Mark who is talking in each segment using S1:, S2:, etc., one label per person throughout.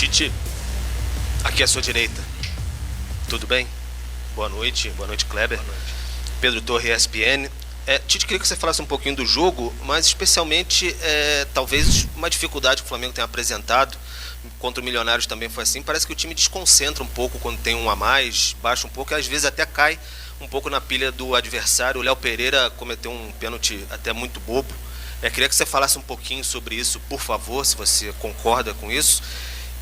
S1: Tite, aqui à sua direita. Tudo bem? Boa noite Kleber.
S2: Boa noite.
S1: Pedro Torre, ESPN. Tite, queria que você falasse um pouquinho do jogo, mas especialmente, talvez, uma dificuldade que o Flamengo tem apresentado. Contra o Milionários também foi assim. Parece que o time desconcentra um pouco quando tem um a mais, baixa um pouco e às vezes até cai um pouco na pilha do adversário. O Léo Pereira cometeu um pênalti até muito bobo. Queria que você falasse um pouquinho sobre isso, por favor, se você concorda com isso.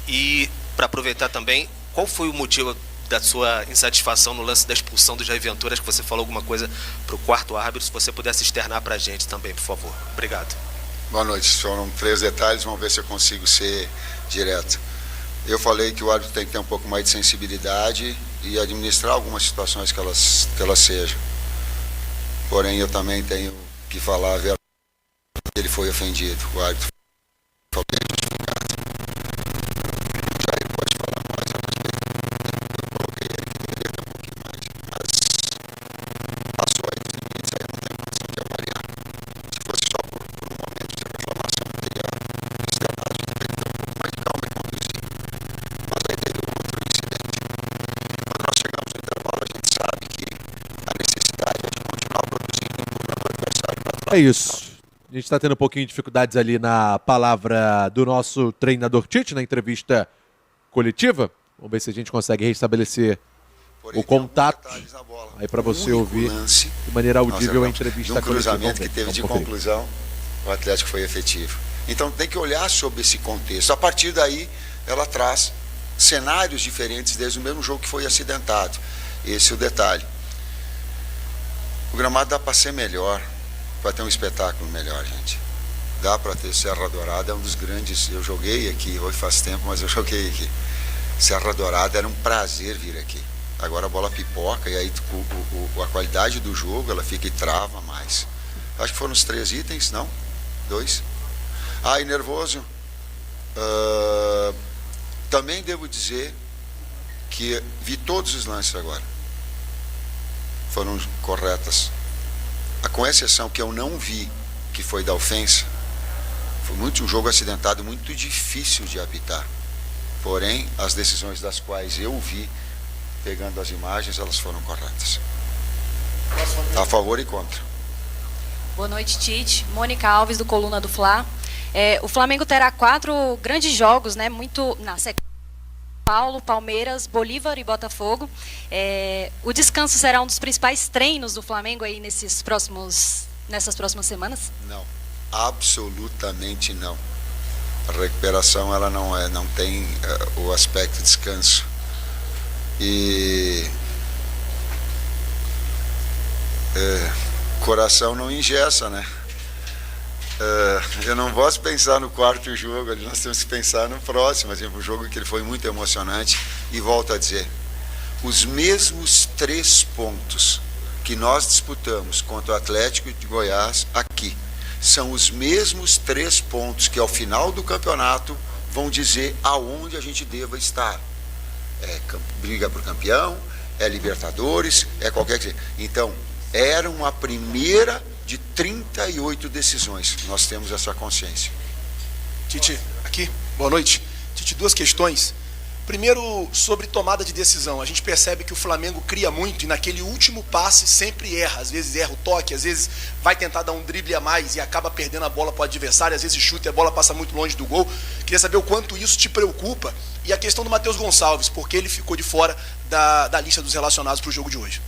S1: E, para aproveitar também, qual foi o motivo da sua insatisfação no lance da expulsão do Jair Ventura? Acho que você falou alguma coisa para o quarto árbitro. Se você pudesse externar para a gente também, por favor. Obrigado.
S3: Boa noite. Foram 3 detalhes, vamos ver se eu consigo ser direto. Eu falei que o árbitro tem que ter um pouco mais de sensibilidade e administrar algumas situações que elas sejam. Porém, eu também tenho que falar a verdade. Ele foi ofendido. O árbitro foi justificado. O Jair pode falar mais a respeito. Eu coloquei ele que deveria ter um pouquinho mais. Mas passou aí dos limites, aí eu não tenho condição de avaliar. Se fosse só por um momento de reclamação, eu teria externado, eu teria que ter um pouco mais de calma e conduzir. Mas aí teve outro incidente. Quando nós chegamos no intervalo, a gente sabe que a necessidade é de continuar produzindo e empurrando o adversário para trás.
S2: É isso. A gente está tendo um pouquinho de dificuldades ali na palavra do nosso treinador Tite, na entrevista coletiva. Vamos ver se a gente consegue restabelecer o contato aí para você ouvir de maneira audível a entrevista coletiva.
S3: No cruzamento que teve de conclusão, o Atlético foi efetivo. Então tem que olhar sobre esse contexto. A partir daí, ela traz cenários diferentes desde o mesmo jogo que foi acidentado. Esse é o detalhe. O gramado dá para ser melhor, para ter um espetáculo melhor, gente. Dá para ter Serra Dourada, é um dos grandes. Eu joguei aqui, hoje faz tempo, mas eu joguei aqui. Serra Dourada era um prazer vir aqui. Agora a bola pipoca e aí a qualidade do jogo ela fica e trava mais. Acho que foram os 3 itens, não? 2. E nervoso. Também devo dizer que vi todos os lances agora. Foram corretas. Com exceção que eu não vi, que foi da ofensa, foi um jogo acidentado muito difícil de apitar. Porém, as decisões das quais eu vi, pegando as imagens, elas foram corretas. A favor e contra.
S4: Boa noite, Tite. Mônica Alves, do Coluna do Fla. O Flamengo terá 4 grandes jogos, né? Muito na sequência. Paulo, Palmeiras, Bolívar e Botafogo. O descanso será um dos principais treinos do Flamengo aí nessas próximas semanas?
S3: Não, absolutamente não. A recuperação ela não tem o aspecto descanso. E coração não engessa, né? Eu não posso pensar no quarto jogo, nós temos que pensar no próximo. Um jogo que ele foi muito emocionante. E volto a dizer, os mesmos 3 pontos que nós disputamos contra o Atlético de Goiás aqui, são os mesmos 3 pontos que ao final do campeonato vão dizer aonde a gente deva estar. Briga por campeão, Libertadores, qualquer coisa. Então, era uma primeira de 38 decisões. Nós temos essa consciência.
S5: Tite, aqui, boa noite. Tite, 2 questões. Primeiro, sobre tomada de decisão. A gente percebe que o Flamengo cria muito e naquele último passe sempre erra. Às vezes erra o toque, às vezes vai tentar dar um drible a mais e acaba perdendo a bola para o adversário, às vezes chuta e a bola passa muito longe do gol. Queria saber o quanto isso te preocupa. E a questão do Matheus Gonçalves, porque ele ficou de fora da lista dos relacionados para o jogo de hoje.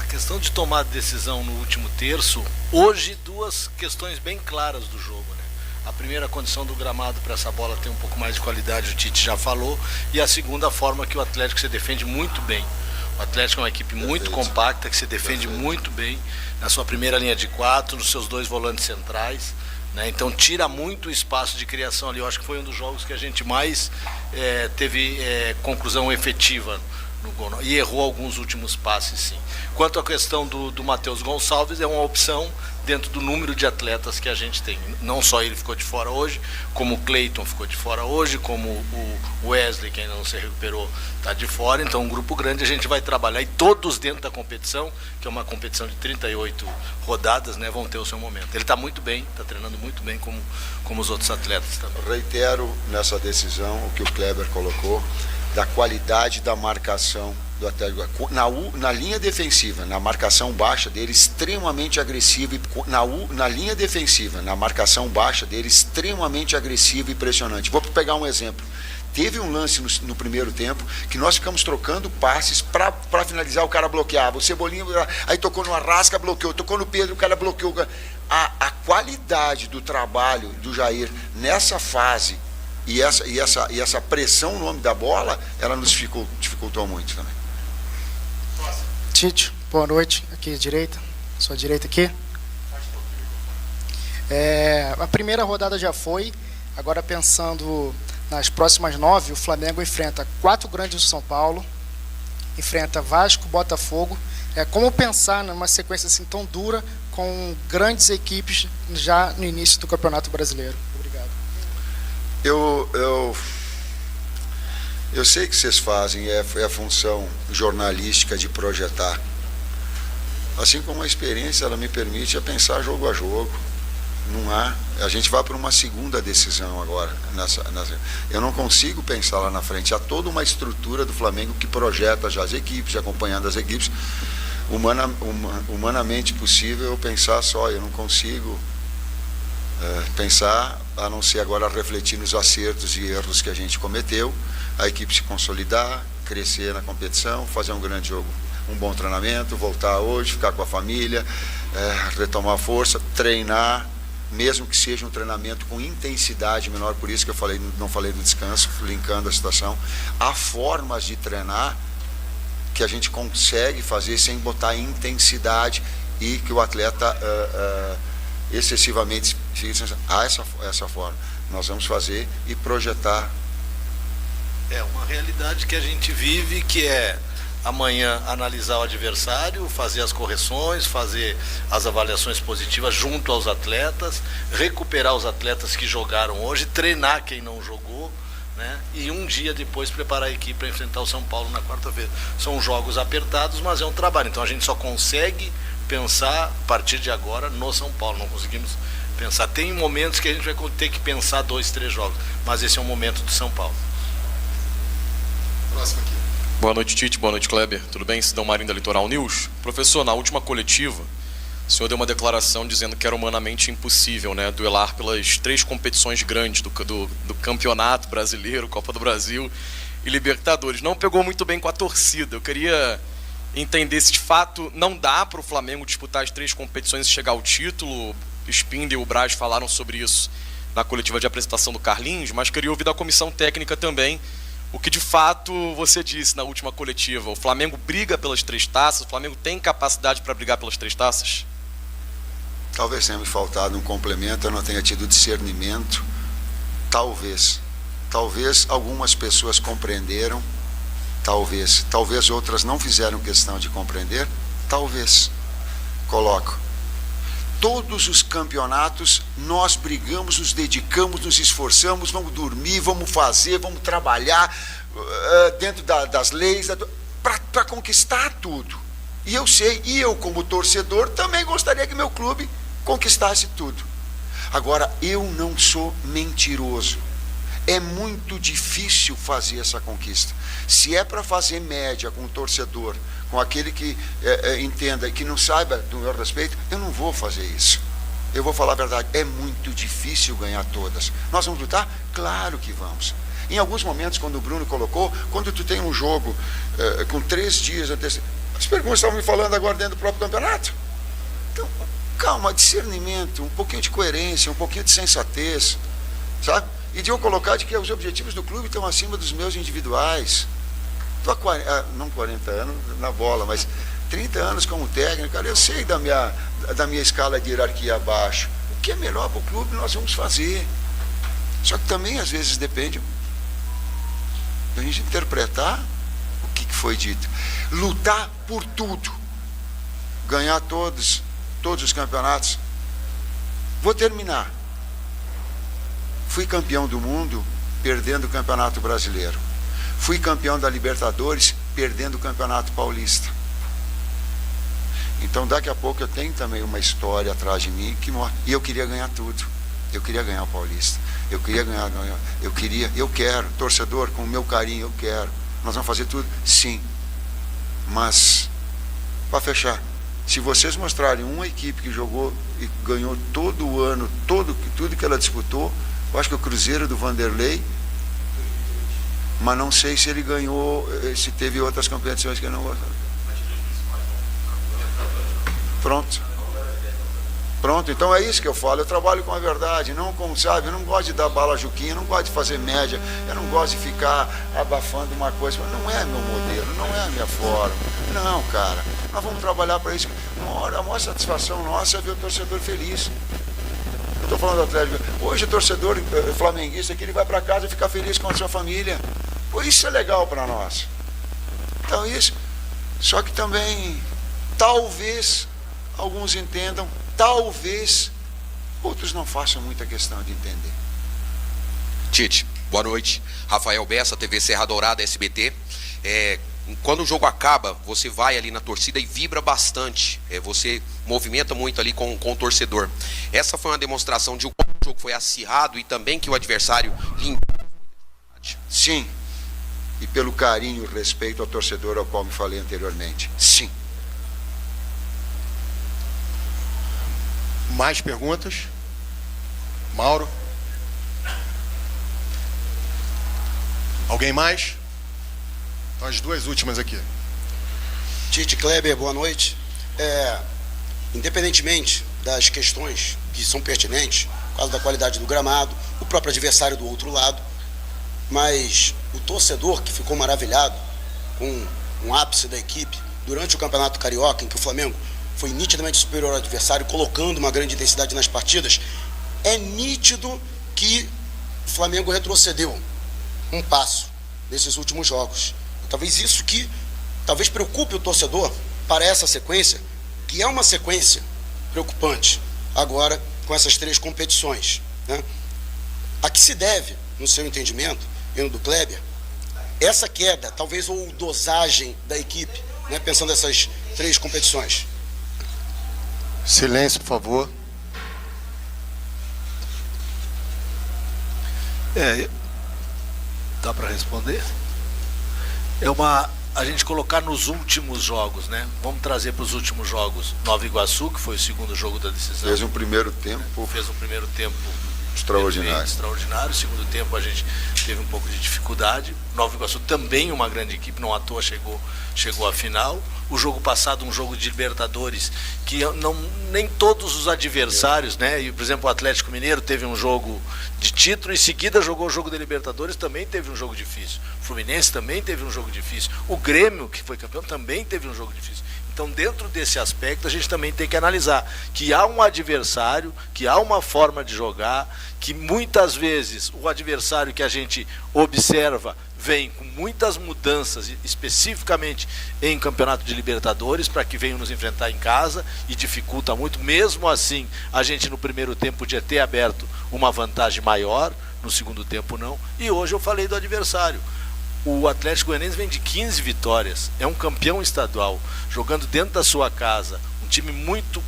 S6: A questão de tomar decisão no último terço, hoje 2 questões bem claras do jogo, né? A primeira, a condição do gramado para essa bola ter um pouco mais de qualidade, o Tite já falou, e a segunda, a forma que o Atlético se defende muito bem. O Atlético é uma equipe muito compacta, que se defende muito bem na sua primeira linha de 4, nos seus 2 volantes centrais, né? Então tira muito espaço de criação ali. Eu acho que foi um dos jogos que a gente mais teve conclusão efetiva no gol. E errou alguns últimos passes, sim. Quanto à questão do Matheus Gonçalves, é uma opção dentro do número de atletas que a gente tem. Não só ele ficou de fora hoje, como o Cleiton ficou de fora hoje, como o Wesley, que ainda não se recuperou, está de fora. Então, um grupo grande, a gente vai trabalhar, e todos dentro da competição, que é uma competição de 38 rodadas, né, vão ter o seu momento. Ele está muito bem, está treinando muito bem, como os outros atletas também.
S3: Reitero nessa decisão o que o Kleber colocou, da qualidade da marcação do Atlético. Na linha defensiva, na marcação baixa dele, extremamente agressivo. Na linha defensiva, na marcação baixa dele, extremamente agressivo e impressionante. Vou pegar um exemplo. Teve um lance no primeiro tempo que nós ficamos trocando passes para finalizar, o cara bloqueava. O Cebolinha, aí tocou no Arrasca, bloqueou. Tocou no Pedro, o cara bloqueou. A qualidade do trabalho do Jair nessa fase e essa pressão no nome da bola, ela nos dificultou muito também.
S7: Tite, boa noite. Aqui à direita, sua direita aqui. A primeira rodada já foi. Agora, pensando nas próximas 9, o Flamengo enfrenta 4 grandes do São Paulo, enfrenta Vasco, Botafogo. Como pensar numa sequência assim tão dura com grandes equipes já no início do Campeonato Brasileiro? Obrigado.
S3: Eu sei que vocês fazem, é a função jornalística de projetar. Assim como a experiência, ela me permite pensar jogo a jogo. Não há. A gente vai para uma segunda decisão agora. Eu não consigo pensar lá na frente. Há toda uma estrutura do Flamengo que projeta já as equipes, acompanhando as equipes. Humanamente possível eu pensar só. Eu não consigo pensar, a não ser agora refletir nos acertos e erros que a gente cometeu, a equipe se consolidar, crescer na competição, fazer um grande jogo, um bom treinamento, voltar hoje, ficar com a família, retomar força, treinar, mesmo que seja um treinamento com intensidade menor, por isso que eu não falei do descanso, linkando a situação. Há formas de treinar que a gente consegue fazer sem botar intensidade e que o atleta excessivamente fique essa forma. Nós vamos fazer e projetar.
S6: É uma realidade que a gente vive, que é amanhã analisar o adversário, fazer as correções, fazer as avaliações positivas junto aos atletas, recuperar os atletas que jogaram hoje, treinar quem não jogou, né? E um dia depois preparar a equipe para enfrentar o São Paulo na quarta-feira. São jogos apertados, mas é um trabalho. Então a gente só consegue pensar a partir de agora no São Paulo. Não conseguimos pensar. Tem momentos que a gente vai ter que pensar 2, 3 jogos, mas esse é o momento do São Paulo.
S5: Próximo aqui.
S8: Boa noite, Tite. Boa noite, Kleber. Tudo bem? Sidão Marinho da Litoral News. Professor, na última coletiva, o senhor deu uma declaração dizendo que era humanamente impossível, né, duelar pelas 3 competições grandes do Campeonato Brasileiro, Copa do Brasil e Libertadores. Não pegou muito bem com a torcida. Eu queria entender se de fato não dá para o Flamengo disputar as 3 competições e chegar ao título. Spindler e o Braz falaram sobre isso na coletiva de apresentação do Carlinhos, mas queria ouvir da comissão técnica também o que de fato você disse na última coletiva. O Flamengo briga pelas 3 taças? O Flamengo tem capacidade para brigar pelas 3 taças?
S3: Talvez tenha me faltado um complemento, eu não tenha tido discernimento. Talvez algumas pessoas compreenderam, talvez outras não fizeram questão de compreender, talvez. Coloco. Todos os campeonatos nós brigamos, nos dedicamos, nos esforçamos, vamos dormir, vamos fazer, vamos trabalhar dentro das leis para conquistar tudo. E eu sei, e eu como torcedor também gostaria que meu clube conquistasse tudo. Agora, eu não sou mentiroso. É muito difícil fazer essa conquista. Se é para fazer média com o torcedor, com aquele que entenda e que não saiba do meu respeito, eu não vou fazer isso. Eu vou falar a verdade, é muito difícil ganhar todas. Nós vamos lutar? Claro que vamos. Em alguns momentos, quando o Bruno colocou, quando tu tem um jogo com 3 dias antecedentes, as perguntas estavam me falando agora dentro do próprio campeonato. Então, calma, discernimento, um pouquinho de coerência, um pouquinho de sensatez, sabe? E de eu colocar de que os objetivos do clube estão acima dos meus individuais. Estou há não 40 anos na bola, mas 30 anos como técnico, cara, eu sei da minha escala de hierarquia abaixo. O que é melhor para o clube nós vamos fazer. Só que também às vezes depende da gente interpretar o que foi dito. Lutar por tudo. Ganhar todos os campeonatos. Vou terminar. Fui campeão do mundo perdendo o Campeonato Brasileiro. Fui campeão da Libertadores perdendo o Campeonato Paulista. Então daqui a pouco eu tenho também uma história atrás de mim que mostra. E eu queria ganhar tudo. Eu queria ganhar o Paulista. Eu queria ganhar. Eu quero. Torcedor, com o meu carinho, eu quero. Nós vamos fazer tudo? Sim. Mas, para fechar, se vocês mostrarem uma equipe que jogou e ganhou todo o ano, tudo que ela disputou, eu acho que o Cruzeiro do Vanderlei, mas não sei se ele ganhou, se teve outras competições que eu não gostava. Pronto, então é isso que eu falo. Eu trabalho com a verdade, não com, sabe, eu não gosto de dar bala juquinha, não gosto de fazer média, eu não gosto de ficar abafando uma coisa, não é meu modelo, não é a minha forma. Não, cara, nós vamos trabalhar para isso. A maior satisfação nossa é ver o torcedor feliz. Eu estou falando do Atlético. Hoje o torcedor flamenguista aqui, ele vai para casa e ficar feliz com a sua família. Pô, isso é legal para nós. Então isso, só que também, talvez, alguns entendam, talvez outros não façam muita questão de entender.
S9: Tite, boa noite. Rafael Bessa, TV Serra Dourada, SBT. Quando o jogo acaba, você vai ali na torcida e vibra bastante. Você movimenta muito ali com o torcedor. Essa foi uma demonstração de o jogo foi acirrado e também que o adversário limpou.
S3: Sim. E pelo carinho e respeito ao torcedor ao qual me falei anteriormente. Sim.
S10: Mais perguntas? Mauro? Alguém mais? Então, as duas últimas aqui.
S11: Tite, Kleber, boa noite. Independentemente das questões que são pertinentes, por causa da qualidade do gramado, o próprio adversário do outro lado, mas o torcedor que ficou maravilhado com um ápice da equipe durante o Campeonato Carioca, em que o Flamengo foi nitidamente superior ao adversário, colocando uma grande intensidade nas partidas, é nítido que o Flamengo retrocedeu um passo nesses últimos jogos. Talvez isso que preocupe o torcedor para essa sequência, que é uma sequência preocupante agora com essas 3 competições, né? A que se deve, no seu entendimento, e no do Kleber, essa queda, talvez, ou dosagem da equipe, né, pensando nessas 3 competições?
S10: Silêncio, por favor.
S6: Dá para responder? A gente colocar nos últimos jogos, né? Vamos trazer para os últimos jogos. Nova Iguaçu, que foi o segundo jogo da decisão.
S3: Fez um primeiro tempo
S6: extraordinário. Segundo tempo a gente teve um pouco de dificuldade. Nova Iguaçu também uma grande equipe, não à toa chegou à final. O jogo passado, um jogo de Libertadores, que nem todos os adversários, né? E, por exemplo, o Atlético Mineiro teve um jogo de título, em seguida jogou o jogo de Libertadores, também teve um jogo difícil. O Fluminense também teve um jogo difícil. O Grêmio, que foi campeão, também teve um jogo difícil. Então, dentro desse aspecto, a gente também tem que analisar que há um adversário, que há uma forma de jogar, que muitas vezes o adversário que a gente observa vem com muitas mudanças, especificamente em campeonato de Libertadores, para que venham nos enfrentar em casa e dificulta muito. Mesmo assim, a gente no primeiro tempo podia ter aberto uma vantagem maior, no segundo tempo não. E hoje eu falei do adversário. O Atlético Goianiense vem de 15 vitórias, é um campeão estadual, jogando dentro da sua casa, um time muito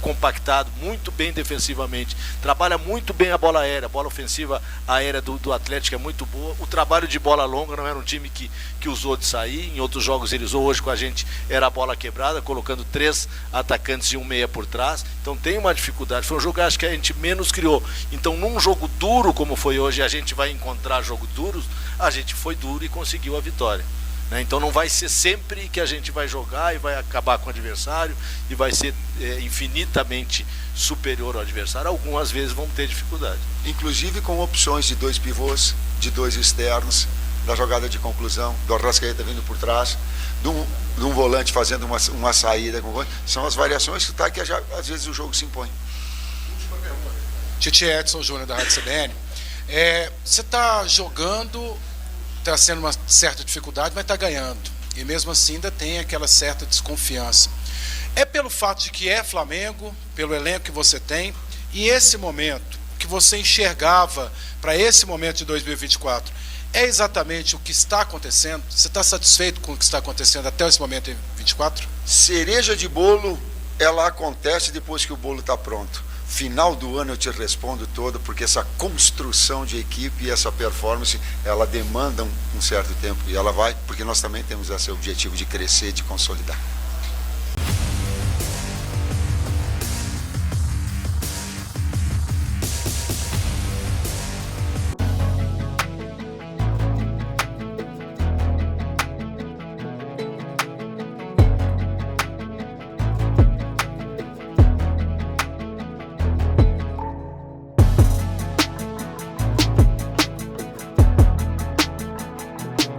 S6: compactado, muito bem defensivamente, trabalha muito bem a bola aérea, a bola ofensiva aérea do Atlético é muito boa, o trabalho de bola longa não era um time que usou de sair, em outros jogos ele usou, hoje com a gente era a bola quebrada, colocando 3 atacantes e um meia por trás, então tem uma dificuldade, foi um jogo que acho que a gente menos criou, então num jogo duro como foi hoje, a gente vai encontrar jogos duros, a gente foi duro e conseguiu a vitória. Então não vai ser sempre que a gente vai jogar e vai acabar com o adversário e vai ser infinitamente superior ao adversário. Algumas vezes vão ter dificuldade.
S3: Inclusive com opções de 2 pivôs, de 2 externos, da jogada de conclusão, do Arrascaeta vindo por trás, de um volante fazendo uma saída. São as variações que às vezes o jogo se impõe.
S12: Tite, Edson Júnior da Rádio CBN. Você está jogando, está sendo uma certa dificuldade, mas está ganhando. E mesmo assim ainda tem aquela certa desconfiança. É pelo fato de que é Flamengo, pelo elenco que você tem, e esse momento que você enxergava para esse momento de 2024, é exatamente o que está acontecendo? Você está satisfeito com o que está acontecendo até esse momento em 24?
S3: Cereja de bolo, ela acontece depois que o bolo está pronto. Final do ano eu te respondo todo, porque essa construção de equipe e essa performance, ela demanda um certo tempo, e ela vai, porque nós também temos esse objetivo de crescer, de consolidar.